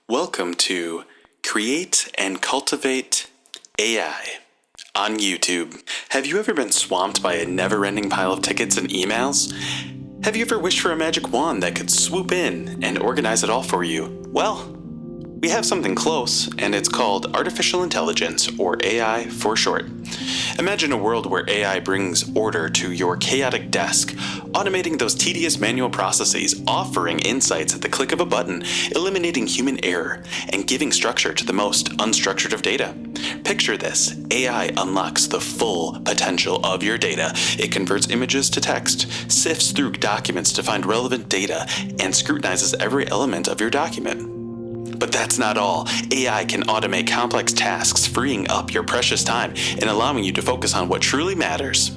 Welcome to Create and Cultivate AI on YouTube. Have you ever been swamped by a never-ending pile of tickets and emails? Have you ever wished for a magic wand that could swoop in and organize it all for you? Well, we have something close, and it's called artificial intelligence, or AI for short. Imagine a world where AI brings order to your chaotic desk, automating those tedious manual processes, offering insights at the click of a button, eliminating human error, and giving structure to the most unstructured of data. Picture this: AI unlocks the full potential of your data. It converts images to text, sifts through documents to find relevant data, and scrutinizes every element of your document. But that's not all. AI can automate complex tasks, freeing up your precious time and allowing you to focus on what truly matters.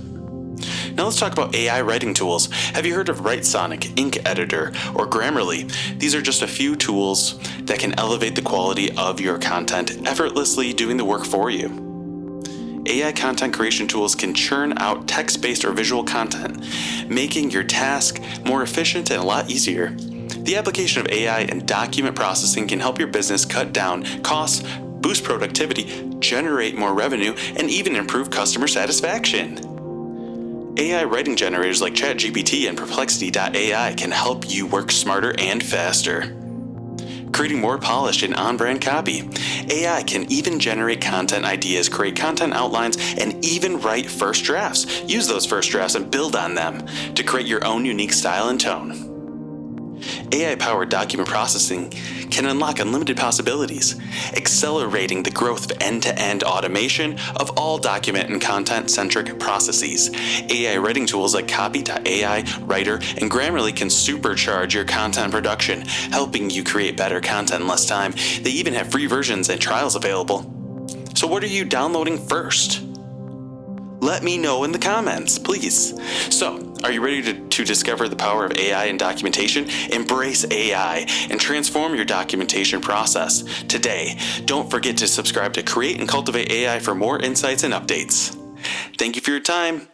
Now let's talk about AI writing tools. Have you heard of WriteSonic, Ink Editor, or Grammarly? These are just a few tools that can elevate the quality of your content, effortlessly doing the work for you. AI content creation tools can churn out text-based or visual content, making your task more efficient and a lot easier. The application of AI and document processing can help your business cut down costs, boost productivity, generate more revenue, and even improve customer satisfaction. AI writing generators like Chat GPT and Perplexity.ai can help you work smarter and faster, creating more polished and on-brand copy. AI can even generate content ideas, create content outlines, and even write first drafts. Use those first drafts and build on them to create your own unique style and tone. AI-powered document processing can unlock unlimited possibilities, accelerating the growth of end-to-end automation of all document and content-centric processes. AI writing tools like Copy.ai, Writer, and Grammarly can supercharge your content production, helping you create better content in less time. They even have free versions and trials available. So what are you downloading first? Let me know in the comments, please. So, are you ready to discover the power of AI in documentation? Embrace AI and transform your documentation process today. Don't forget to subscribe to Create and Cultivate AI for more insights and updates. Thank you for your time.